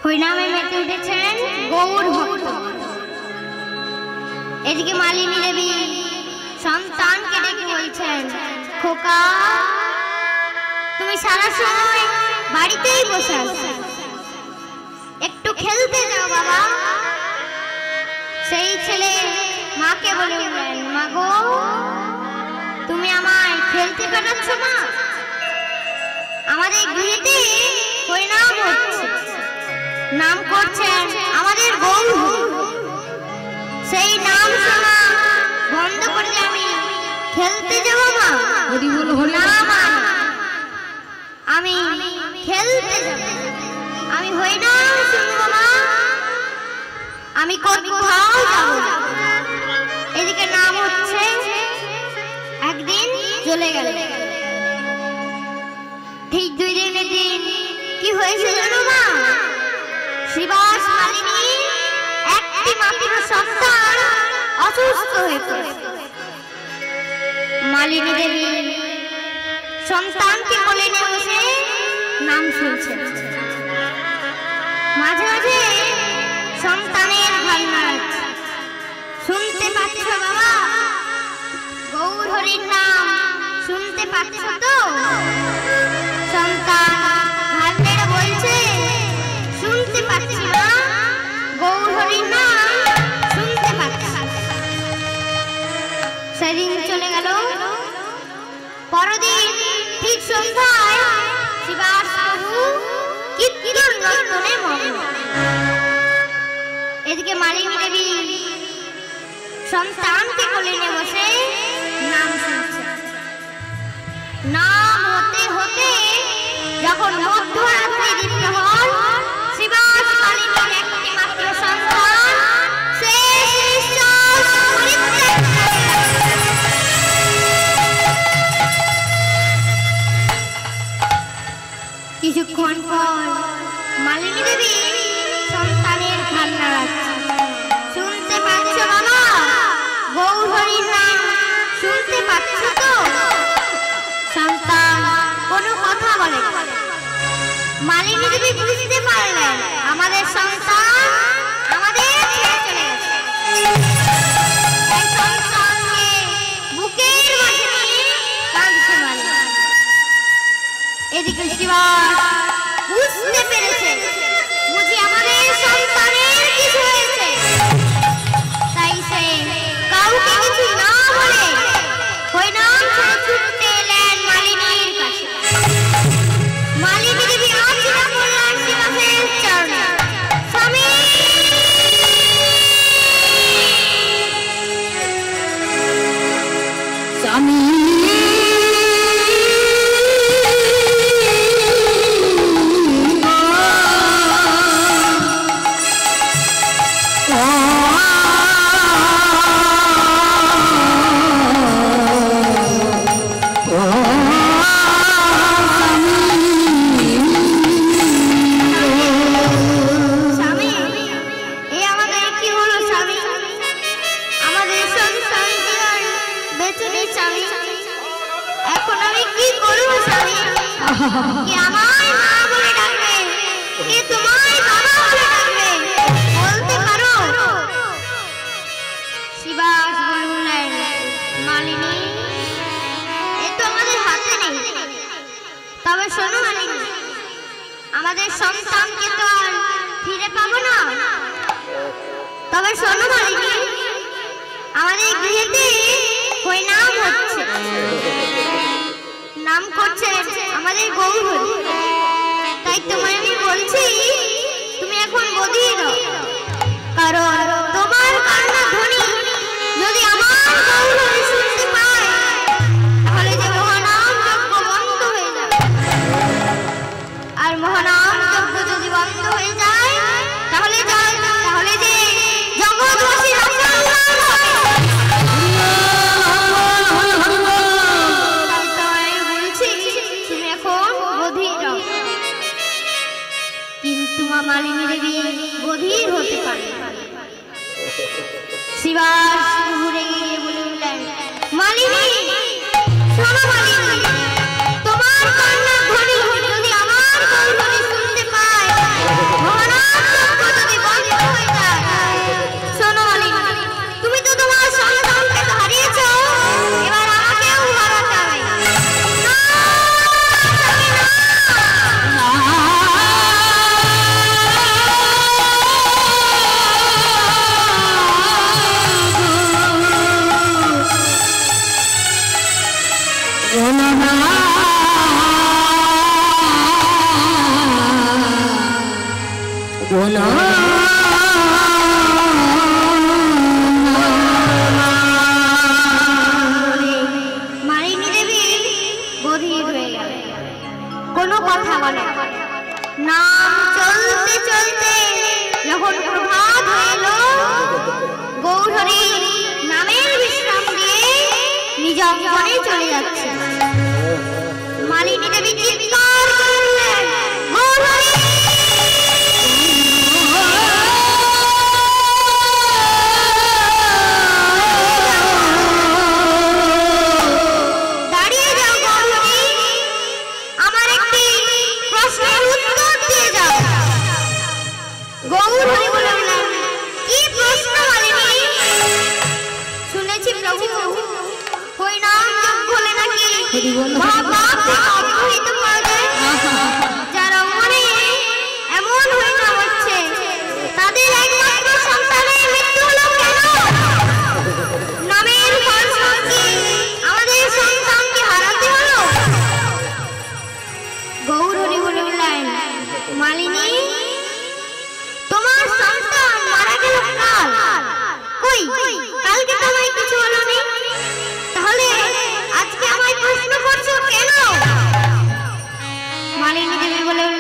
হরিনামে মেতে উঠেছেন গৌর ভক্ত। এদিকে মালিনী দেবী সন্তানকে ডেকে বলছেন, খোকা তুমি সারা সময় বাড়িতেই বসে আছো, একটু খেলতে যাও বাবা। সেই ছেলে মাকে বলে উঠলেন, মা গো তুমি আমায় খেলতে পাঠাচ্ছ মা? আমাদের গৃহেতে হরিনাম হচ্ছে, নাম করছেন আমাদের গৌর। সেই নাম শোনা বন্ধ করে আমি খেলতে যাব মা? না মা, আমি খেলতে যাব, আমি হরিনাম শুনবো মা, আমি কোথাও যাব না। এদিকে নাম হচ্ছে, একদিন চলে গেল। ঠিক 2 দিনের দিন কি হয়েছে জানো মা? শ্রীবাস মালিনী একটি মাত্র সন্তান অসুস্থ হয়ে পড়ে। মালিনী দেবী সন্তানকে কোলে নিয়ে বসে নাম শুনছে। মাঝে মাঝে সন্তানের কান্না শুনতে পাচ্ছ বাবা? গৌর হরির নাম শুনতে পাচ্ছ তো? সন্তান ভান্ডেরা বলছে, শুনতে পাচ্ছি না, গৌর হরির নাম শুনতে পাচ্ছি। সেদিন চলে গেল। পরদিন ঠিক সন্ধ্যায় শ্রীবাস প্রভু কীর্তন নর্তনে মগ্ন। এদিকে মালিনী দেবী সন্তানকে কোলে নিয়ে বসে নাম শুনছে। নাম হতে হতে যখন মধ্যরাত্রি দ্বীপ্রহর, শ্রীবাস মালিনীর একটি মাত্র সন্তান শেষ নিঃশ্বাস পরিত্যাগ করে। কিছুক্ষণ পর মালিনী দেবী সন্তানের কান্না রাখছে। শুনতে পাচ্ছ বাবা? গৌর হরির নাম শুনতে পাচ্ছ তো? সন্তান কোনো কথা বলে। মালিনী দেবী বুঝতে পারলেন আমাদের সন্তান আমাদের ছেড়ে চলে গেছে। এই সন্তানকে বুকের মাঝে নিয়ে কাঁদছে মালিনী। এদিকে শ্রীবাস বুঝতে পেরেছে বুঝি আমাদের সন্তানের কিছু হয়েছে, তাই সে কাউকে কিছু না বলে হরিনাম ছেড়ে ছুটতে এলেন মালিনীর কাছে। মালিনী দেবী আছড়ে পড়লেন শ্রীবাসের চরণে। স্বামী স্বামী কে আমায় মা বলে ডাকবে, কে তোমায় বাবা বলে ডাকবে, বলতে পারো? শ্রীবাস বললেন, মালিনী এ তো আমাদের হাতে নেই, তবে শোনো মালিনী, আমাদের সন্তানকে তো আর ফিরে পাবো না। তবে শোনো মালিনী, আমাদের গৃহেতে হরিনাম হচ্ছে, নাম করছে আমাদের গৌর হরি। তাই তোমায় আমি বলছি তুমি এখন বধিয়ে দাও, কারণ তোমার কান্না ধ্বনি যদি আমার গৌর হরি শুনতে পায় তাহলে যে মহানাম যজ্ঞ বন্ধ হয়ে যাবে। আর মহানাম যজ্ঞ যদি বন্ধ হয়ে যায় তাহলে যে জগৎবাসী মালিনী দেবী বধির হতে পারে। শ্রীবাস ঘুরে গিয়ে বলে উঠলেন, মালিনী শোনো মালিনী, তোমার কান্নার ধ্বনি যদি আমার গৌর শুনতে পায়, মহারাজ মালিনী দেবী বধির হয়ে গেল, কোনো কথা বলে নাম চলতে চলতে যখন প্রভাত হইল, গৌরহরি নামের বিশ্রাম দিয়ে নিজ অঙ্গনে চলে যাচ্ছে। মালিনী দেবী চিৎকার করলেন, গৌরহরি! দাঁড়িয়ে যাও গৌরহরি, আমার একটি প্রশ্নের উত্তর দিয়ে যাও। গৌরহরি বললেন, কি প্রশ্ন মালিনী? শুনেছি প্রভু ওই নাম জপ বলে নাকি মহাপাপ থেকে অপহৃত করা যায়। যার অঙ্গনে এমন হরিনাম হচ্ছে তাদের একমাত্র সন্তানের মৃত্যু হলো কেন? নামের ফলস্বরূপ কি আমাদের সন্তানকে হারাতে হলো? গৌরহরি বললেন, মালিনী তোমার সন্তান মারা গেল কাল। কই কালকে তোমায় কিছু বলনি, তাহলে আজকে আমায় প্রশ্ন করছো কেন? মালিনী দেবী বললেন,